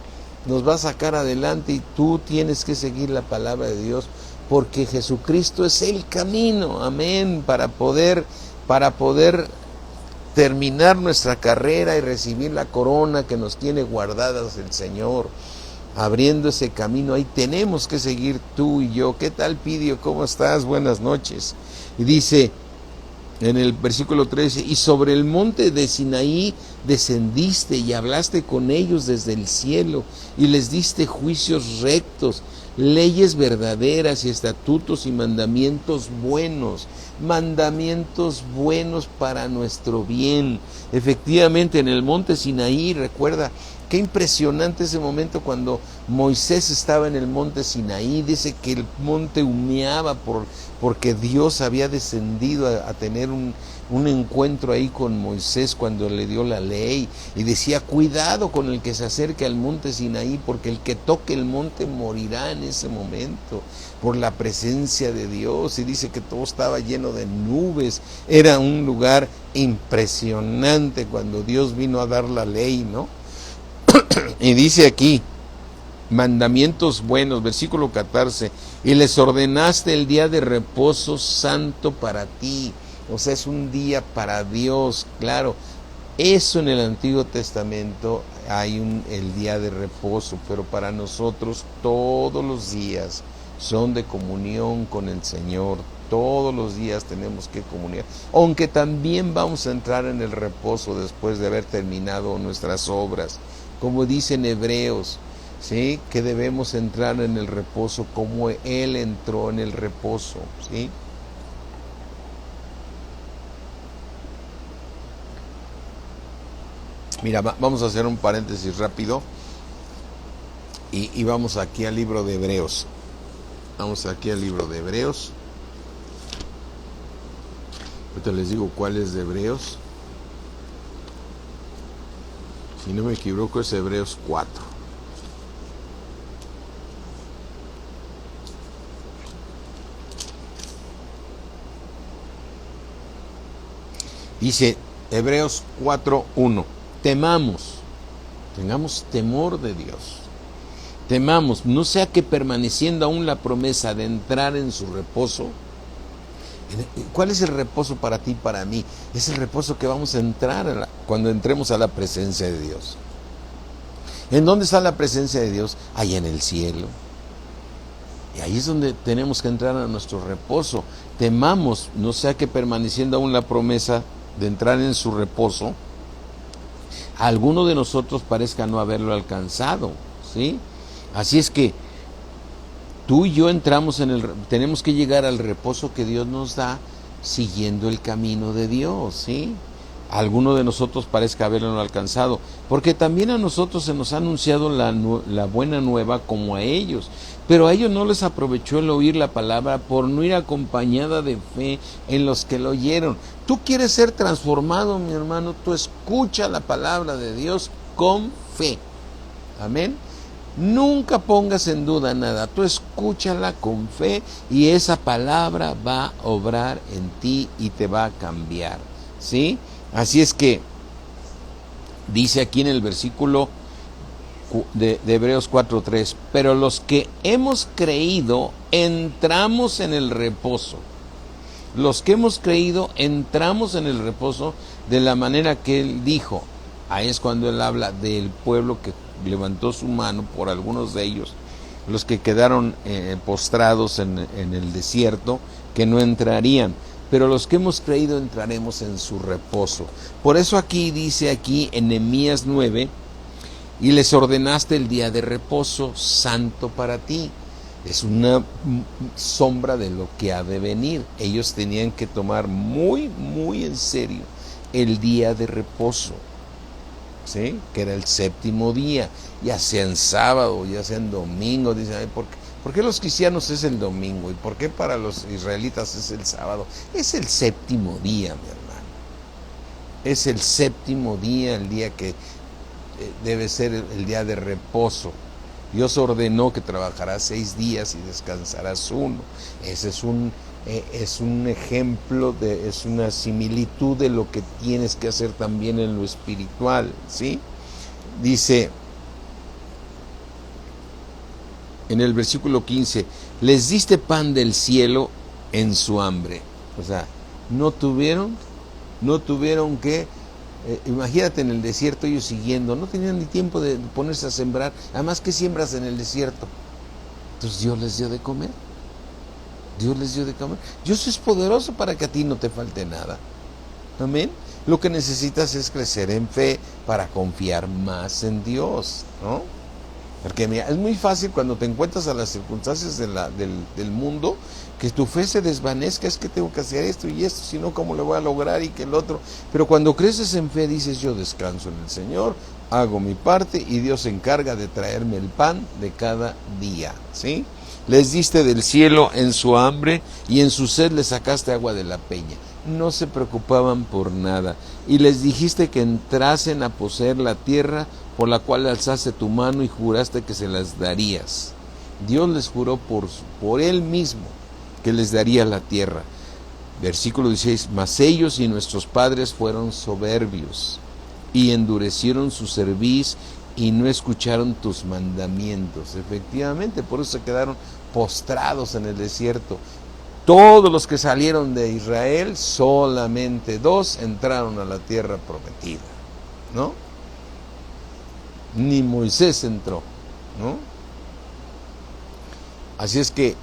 a sacar adelante, y tú tienes que seguir la palabra de Dios, porque Jesucristo es el camino, amén, para poder terminar nuestra carrera y recibir la corona que nos tiene guardadas el Señor, abriendo ese camino. Ahí tenemos que seguir tú y yo. ¿Qué tal, Pidio? ¿Cómo estás? Buenas noches. Y dice en el versículo 13, y sobre el monte de Sinaí descendiste y hablaste con ellos desde el cielo y les diste juicios rectos, leyes verdaderas y estatutos y mandamientos buenos para nuestro bien. Efectivamente, en el monte Sinaí, recuerda, qué impresionante ese momento cuando Moisés estaba en el monte Sinaí. Dice que el monte humeaba porque Dios había descendido a tener un encuentro ahí con Moisés cuando le dio la ley, y decía, cuidado con el que se acerque al monte Sinaí, porque el que toque el monte morirá en ese momento por la presencia de Dios. Y dice que todo estaba lleno de nubes. Era un lugar impresionante cuando Dios vino a dar la ley, ¿no? Y dice aquí, mandamientos buenos, versículo 14, y les ordenaste el día de reposo santo para ti. O sea, es un día para Dios, claro. Eso en el Antiguo Testamento hay el día de reposo, pero para nosotros todos los días son de comunión con el Señor. Todos los días tenemos que comunicar, aunque también vamos a entrar en el reposo después de haber terminado nuestras obras. Como dicen Hebreos, ¿sí?, que debemos entrar en el reposo como Él entró en el reposo, ¿sí? Mira, vamos a hacer un paréntesis rápido y vamos aquí al libro de Hebreos. Vamos aquí al libro de Hebreos. Ahorita les digo cuál es de Hebreos. Si no me equivoco es Hebreos 4. Dice Hebreos 4:1. Temamos, tengamos temor de Dios. Temamos, no sea que permaneciendo aún la promesa de entrar en su reposo. ¿Cuál es el reposo para ti y para mí? Es el reposo que vamos a entrar cuando entremos a la presencia de Dios. ¿En dónde está la presencia de Dios? Allá en el cielo. Y ahí es donde tenemos que entrar a nuestro reposo. Temamos, no sea que permaneciendo aún la promesa de entrar en su reposo, alguno de nosotros parezca no haberlo alcanzado, ¿sí? Así es que tú y yo tenemos que llegar al reposo que Dios nos da siguiendo el camino de Dios, ¿sí? Alguno de nosotros parezca haberlo alcanzado, porque también a nosotros se nos ha anunciado la buena nueva como a ellos, pero a ellos no les aprovechó el oír la palabra por no ir acompañada de fe en los que lo oyeron. Tú quieres ser transformado, mi hermano, tú escucha la palabra de Dios con fe. Amén. Nunca pongas en duda nada, tú escúchala con fe y esa palabra va a obrar en ti y te va a cambiar, ¿sí? Así es que dice aquí en el versículo de Hebreos 4:3, pero los que hemos creído entramos en el reposo. Los que hemos creído entramos en el reposo de la manera que él dijo. Ahí es cuando él habla del pueblo que levantó su mano por algunos de ellos, los que quedaron postrados en el desierto, que no entrarían. Pero los que hemos creído entraremos en su reposo. Por eso aquí dice aquí en Nehemías 9, y les ordenaste el día de reposo santo para ti. Es una sombra de lo que ha de venir. Ellos tenían que tomar muy, muy en serio el día de reposo, ¿sí? Que era el séptimo día, ya sea en sábado, ya sea en domingo. Dicen, ¿por qué los cristianos es el domingo? ¿Y por qué para los israelitas es el sábado? Es el séptimo día, mi hermano. Es el séptimo día, el día que debe ser el día de reposo. Dios ordenó que trabajarás 6 días y descansarás 1. Ese es un ejemplo, es una similitud de lo que tienes que hacer también en lo espiritual, ¿sí? Dice en el versículo 15, les diste pan del cielo en su hambre. O sea, no tuvieron que, imagínate en el desierto ellos siguiendo, no tenían ni tiempo de ponerse a sembrar. Además, ¿qué siembras en el desierto? Entonces Dios les dio de comer. Dios les dio de comer. Dios es poderoso para que a ti no te falte nada. Amén. Lo que necesitas es crecer en fe para confiar más en Dios, ¿no? Porque mira, es muy fácil cuando te encuentras a las circunstancias del mundo, que tu fe se desvanezca. Es que tengo que hacer esto y esto, si no, ¿cómo lo voy a lograr? Y que el otro. Pero cuando creces en fe, dices, yo descanso en el Señor, hago mi parte y Dios se encarga de traerme el pan de cada día, ¿sí? Les diste del cielo en su hambre y en su sed les sacaste agua de la peña. No se preocupaban por nada. Y les dijiste que entrasen a poseer la tierra por la cual alzaste tu mano y juraste que se las darías. Dios les juró por él mismo que les daría la tierra. Versículo 16, mas ellos y nuestros padres fueron soberbios y endurecieron su cerviz y no escucharon tus mandamientos. Efectivamente, por eso se quedaron postrados en el desierto. Todos los que salieron de Israel, solamente 2 entraron a la tierra prometida, ¿no? Ni Moisés entró, ¿no? Así es que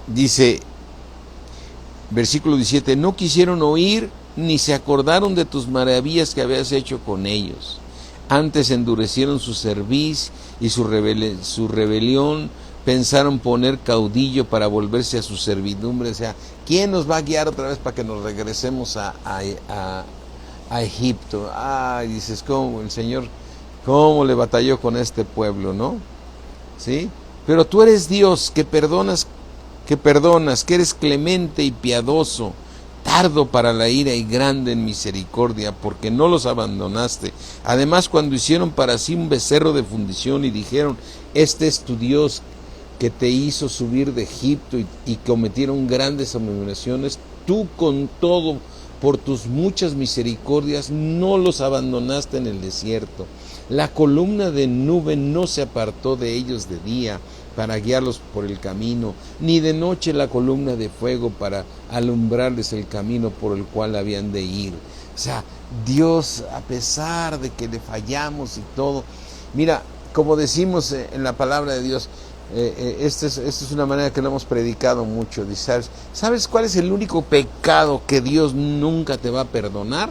dice, versículo 17, no quisieron oír ni se acordaron de tus maravillas que habías hecho con ellos. Antes endurecieron su cerviz y su rebelión, pensaron poner caudillo para volverse a su servidumbre. O sea, ¿quién nos va a guiar otra vez para que nos regresemos a Egipto? Dices, ¿cómo el Señor, cómo le batalló con este pueblo, ¿no? ¿Sí? Pero tú eres Dios que perdonas, que eres clemente y piadoso, tardo para la ira y grande en misericordia, porque no los abandonaste. Además, cuando hicieron para sí un becerro de fundición y dijeron, este es tu Dios que te hizo subir de Egipto, y cometieron grandes abominaciones, tú con todo, por tus muchas misericordias, no los abandonaste en el desierto. La columna de nube no se apartó de ellos de día para guiarlos por el camino, ni de noche la columna de fuego para alumbrarles el camino por el cual habían de ir. O sea, Dios, a pesar de que le fallamos y todo, mira, como decimos en la palabra de Dios, esta es una manera que lo hemos predicado mucho. ¿Sabes cuál es el único pecado que Dios nunca te va a perdonar?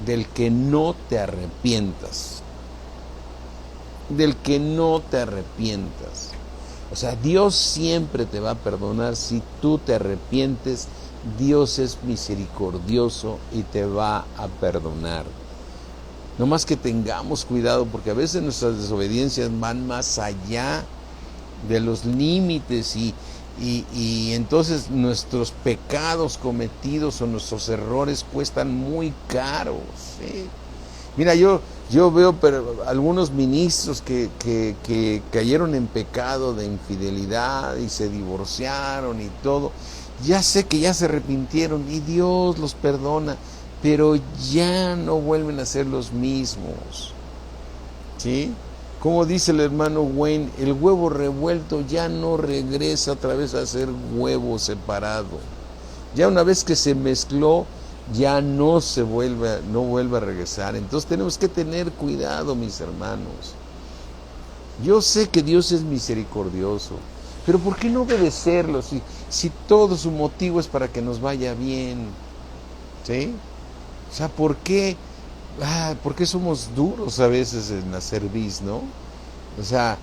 Del que no te arrepientas. Del que no te arrepientas. O sea, Dios siempre te va a perdonar si tú te arrepientes. Dios es misericordioso y te va a perdonar. No más que tengamos cuidado, porque a veces nuestras desobediencias van más allá de los límites y entonces nuestros pecados cometidos o nuestros errores cuestan muy caros, ¿sí? Mira, yo veo algunos ministros que cayeron en pecado de infidelidad y se divorciaron y todo. Ya sé que ya se arrepintieron y Dios los perdona, pero ya no vuelven a ser los mismos, ¿sí? Como dice el hermano Wayne, el huevo revuelto ya no regresa otra vez a ser huevo separado. Ya una vez que se mezcló, ya no vuelve a regresar. Entonces tenemos que tener cuidado, mis hermanos. Yo sé que Dios es misericordioso, pero ¿por qué no obedecerlo si todo su motivo es para que nos vaya bien? ¿Sí? O sea, ¿por qué somos duros a veces en la cerviz, no? O sea,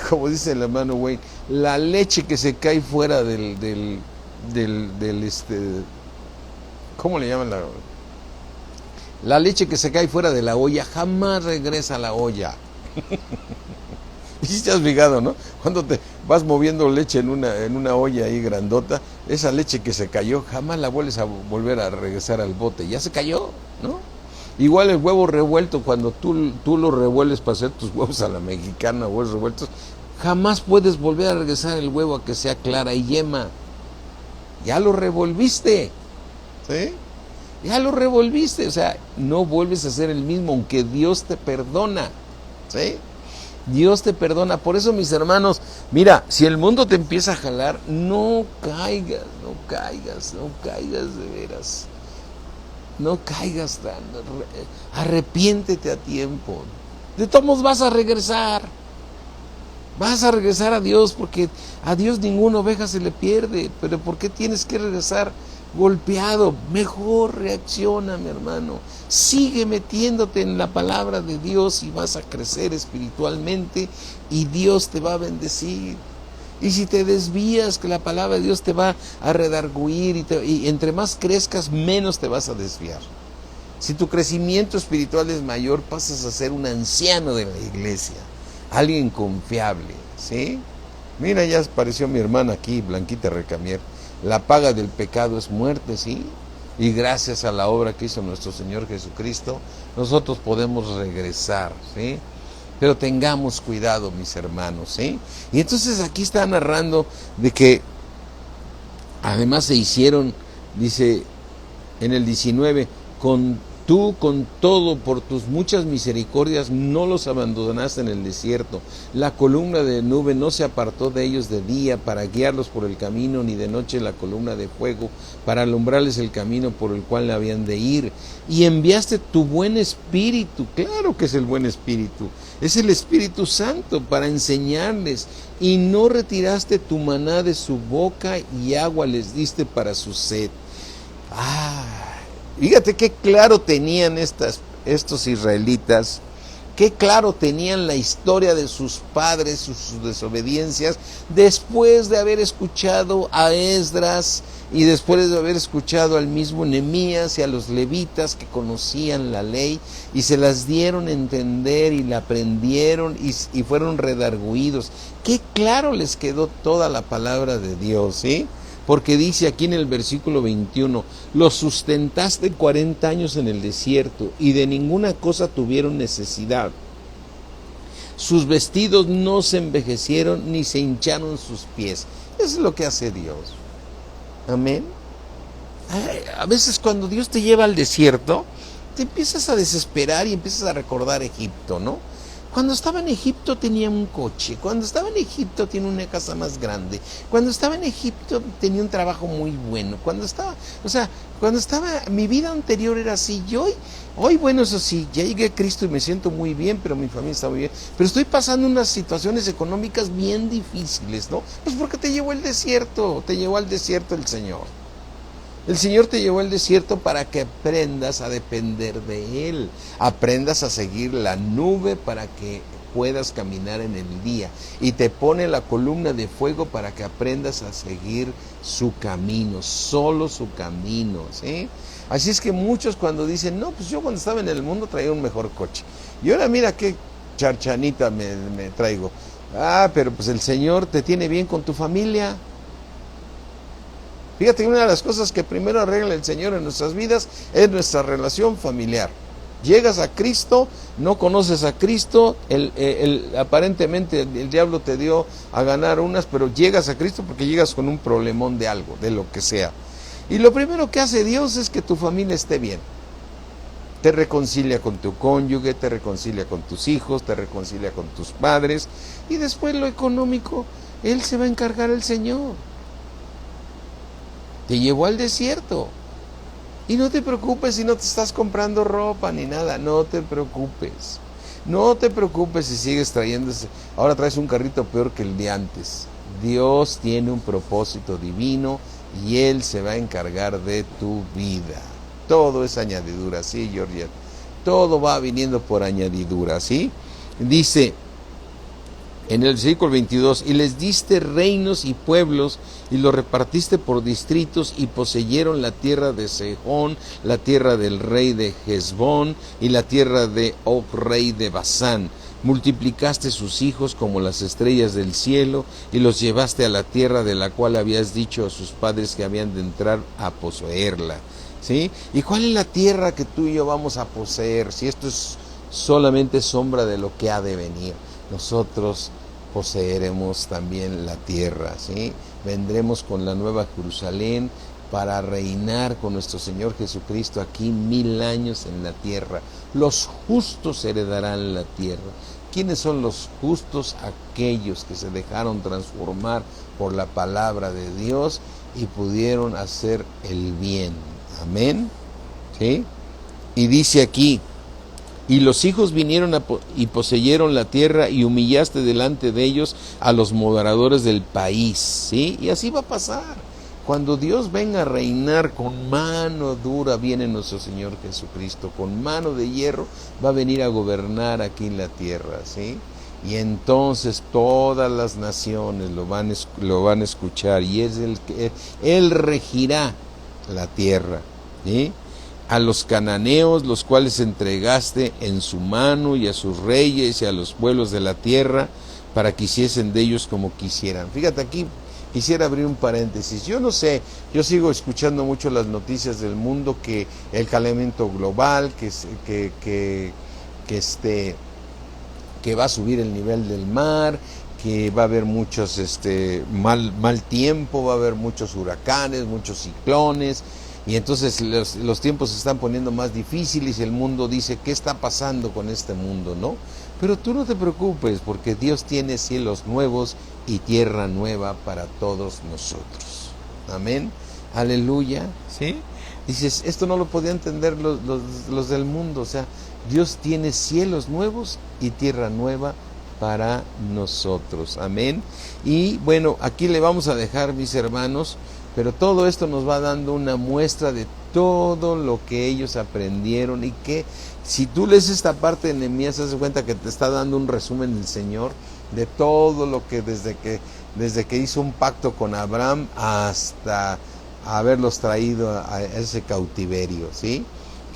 como dice el hermano Wayne, la leche que se cae fuera del ¿cómo le llaman la leche que se cae fuera de la olla jamás regresa a la olla? Y si te has fijado, ¿no? Cuando te vas moviendo leche en una olla ahí grandota, esa leche que se cayó jamás la vuelves a volver a regresar al bote, ya se cayó, ¿no? Igual el huevo revuelto, cuando tú lo revuelves para hacer tus huevos a la mexicana, huevos revueltos, jamás puedes volver a regresar el huevo a que sea clara y yema. Ya lo revolviste, ¿sí? Ya lo revolviste, o sea, no vuelves a ser el mismo, aunque Dios te perdona, ¿sí? Dios te perdona. Por eso, mis hermanos, mira, si el mundo te empieza a jalar, no caigas de veras. No caigas arrepiéntete a tiempo. De todos modos vas a regresar. Vas a regresar a Dios, porque a Dios ninguna oveja se le pierde. Pero ¿por qué tienes que regresar golpeado? Mejor reacciona, mi hermano. Sigue metiéndote en la palabra de Dios y vas a crecer espiritualmente y Dios te va a bendecir. Y si te desvías, que la palabra de Dios te va a redarguir y entre más crezcas, menos te vas a desviar. Si tu crecimiento espiritual es mayor, pasas a ser un anciano de la iglesia, alguien confiable, ¿sí? Mira, ya apareció mi hermana aquí, Blanquita Recamier. La paga del pecado es muerte, ¿sí? Y gracias a la obra que hizo nuestro Señor Jesucristo, nosotros podemos regresar, ¿sí? Pero tengamos cuidado, mis hermanos, ¿sí? Y entonces aquí está narrando de que además se hicieron, dice en el 19, con todo, por tus muchas misericordias, no los abandonaste en el desierto. La columna de nube no se apartó de ellos de día para guiarlos por el camino, ni de noche la columna de fuego para alumbrarles el camino por el cual habían de ir. Y enviaste tu buen espíritu, claro que es el buen espíritu, es el Espíritu Santo para enseñarles, y no retiraste tu maná de su boca, y agua les diste para su sed. Fíjate qué claro tenían estos israelitas, qué claro tenían la historia de sus padres, sus desobediencias, después de haber escuchado a Esdras y después de haber escuchado al mismo Nehemías y a los levitas que conocían la ley y se las dieron a entender y la aprendieron y fueron redarguidos. Qué claro les quedó toda la palabra de Dios, ¿sí? Porque dice aquí en el versículo 21, los sustentaste 40 años en el desierto y de ninguna cosa tuvieron necesidad. Sus vestidos no se envejecieron ni se hincharon sus pies. Eso es lo que hace Dios. Amén. A veces cuando Dios te lleva al desierto, te empiezas a desesperar y empiezas a recordar Egipto, ¿no? Cuando estaba en Egipto tenía un coche, cuando estaba en Egipto tenía una casa más grande, cuando estaba en Egipto tenía un trabajo muy bueno, cuando estaba, mi vida anterior era así, y hoy bueno, eso sí, ya llegué a Cristo y me siento muy bien, pero mi familia está muy bien, pero estoy pasando unas situaciones económicas bien difíciles, ¿no? Pues porque te llevó al desierto el Señor. El Señor te llevó al desierto para que aprendas a depender de Él, aprendas a seguir la nube para que puedas caminar en el día, y te pone la columna de fuego para que aprendas a seguir su camino, solo su camino, ¿sí? Así es que muchos cuando dicen, no, pues yo cuando estaba en el mundo traía un mejor coche, y ahora mira qué charchanita me traigo. Pero pues el Señor te tiene bien con tu familia, Fíjate que una de las cosas que primero arregla el Señor en nuestras vidas es nuestra relación familiar. Llegas a Cristo, no conoces a Cristo, aparentemente el diablo te dio a ganar unas, pero llegas a Cristo porque llegas con un problemón de algo, de lo que sea. Y lo primero que hace Dios es que tu familia esté bien. Te reconcilia con tu cónyuge, te reconcilia con tus hijos, te reconcilia con tus padres, y después lo económico, Él se va a encargar el Señor. Te llevó al desierto. Y no te preocupes si no te estás comprando ropa ni nada, no te preocupes. No te preocupes si sigues trayendo, ahora traes un carrito peor que el de antes. Dios tiene un propósito divino y Él se va a encargar de tu vida. Todo es añadidura, ¿sí, Georgette? Todo va viniendo por añadidura, ¿sí? Dice en el versículo 22, y les diste reinos y pueblos, y los repartiste por distritos, y poseyeron la tierra de Sejón, la tierra del rey de Hesbón, y la tierra de Og, rey de Basán. Multiplicaste sus hijos como las estrellas del cielo, y los llevaste a la tierra de la cual habías dicho a sus padres que habían de entrar a poseerla. ¿Sí? ¿Y cuál es la tierra que tú y yo vamos a poseer? Si esto es solamente sombra de lo que ha de venir. Nosotros poseeremos también la tierra, ¿sí? Vendremos con la nueva Jerusalén para reinar con nuestro Señor Jesucristo aquí 1000 años en la tierra. Los justos heredarán la tierra. ¿Quiénes son los justos? Aquellos que se dejaron transformar por la palabra de Dios y pudieron hacer el bien. Amén. ¿Sí? Y dice aquí, y los hijos vinieron y poseyeron la tierra, y humillaste delante de ellos a los moradores del país. ¿Sí? Y así va a pasar. Cuando Dios venga a reinar con mano dura, viene nuestro Señor Jesucristo. Con mano de hierro va a venir a gobernar aquí en la tierra. ¿Sí? Y entonces todas las naciones lo van a escuchar. Y es Él regirá la tierra. ¿Sí? A los cananeos, los cuales entregaste en su mano, y a sus reyes y a los pueblos de la tierra, para que hiciesen de ellos como quisieran. Fíjate, aquí quisiera abrir un paréntesis. Yo no sé, yo sigo escuchando mucho las noticias del mundo, que el calentamiento global, que va a subir el nivel del mar, que va a haber muchos mal tiempo, va a haber muchos huracanes, muchos ciclones. Y entonces los tiempos se están poniendo más difíciles y el mundo dice, ¿qué está pasando con este mundo? ¿No? Pero tú no te preocupes, porque Dios tiene cielos nuevos y tierra nueva para todos nosotros. Amén. Aleluya. ¿Sí? Dices, esto no lo podía entender los del mundo. O sea, Dios tiene cielos nuevos y tierra nueva para nosotros. Amén. Y bueno, aquí le vamos a dejar, mis hermanos. Pero todo esto nos va dando una muestra de todo lo que ellos aprendieron, y que si tú lees esta parte de Nehemías, te das cuenta que te está dando un resumen del Señor de todo lo que desde que hizo un pacto con Abraham hasta haberlos traído a ese cautiverio, ¿sí?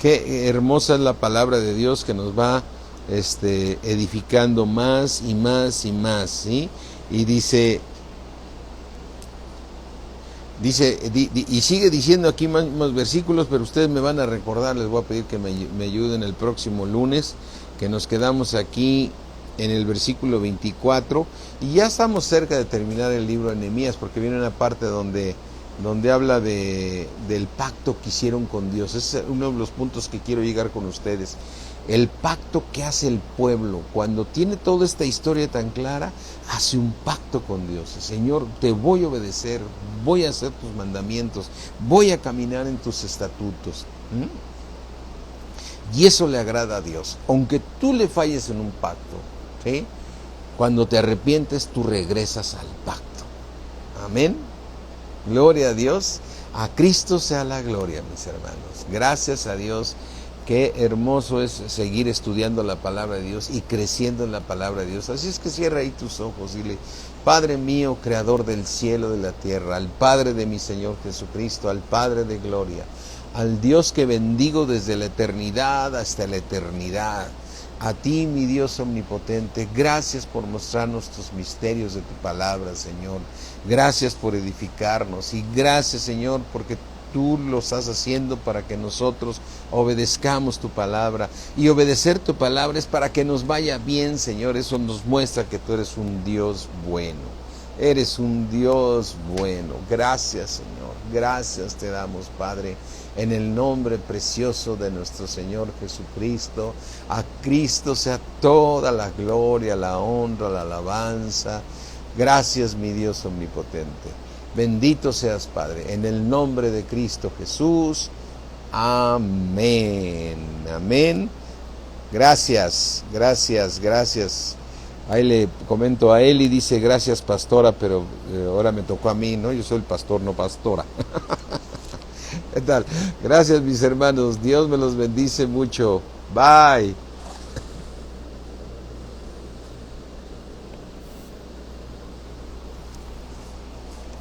Qué hermosa es la palabra de Dios, que nos va edificando más y más y más, ¿sí? Y dice, y sigue diciendo aquí más versículos, pero ustedes me van a recordar. Les voy a pedir que me ayuden el próximo lunes, que nos quedamos aquí en el versículo 24, y ya estamos cerca de terminar el libro de Nehemías, porque viene una parte donde habla del pacto que hicieron con Dios. Ese es uno de los puntos que quiero llegar con ustedes. El pacto que hace el pueblo, cuando tiene toda esta historia tan clara, hace un pacto con Dios. Señor, te voy a obedecer, voy a hacer tus mandamientos, voy a caminar en tus estatutos. Y eso le agrada a Dios. Aunque tú le falles en un pacto, ¿sí? Cuando te arrepientes, tú regresas al pacto. Amén. Gloria a Dios. A Cristo sea la gloria, mis hermanos. Gracias a Dios. Qué hermoso es seguir estudiando la palabra de Dios y creciendo en la palabra de Dios. Así es que cierra ahí tus ojos y dile: Padre mío, creador del cielo y de la tierra, al Padre de mi Señor Jesucristo, al Padre de gloria, al Dios que bendigo desde la eternidad hasta la eternidad. A ti, mi Dios omnipotente, gracias por mostrarnos tus misterios de tu palabra, Señor. Gracias por edificarnos y gracias, Señor, porque tú lo estás haciendo para que nosotros obedezcamos tu palabra. Y obedecer tu palabra es para que nos vaya bien, Señor. Eso nos muestra que tú eres un Dios bueno. Eres un Dios bueno. Gracias, Señor. Gracias te damos, Padre, en el nombre precioso de nuestro Señor Jesucristo. A Cristo sea toda la gloria, la honra, la alabanza. Gracias, mi Dios omnipotente. Bendito seas, Padre, en el nombre de Cristo Jesús. Amén. Amén. Gracias, gracias, gracias. Ahí le comento a él y dice, gracias, pastora, pero ahora me tocó a mí, ¿no? Yo soy el pastor, no pastora. ¿Qué tal? Gracias, mis hermanos. Dios me los bendice mucho. Bye.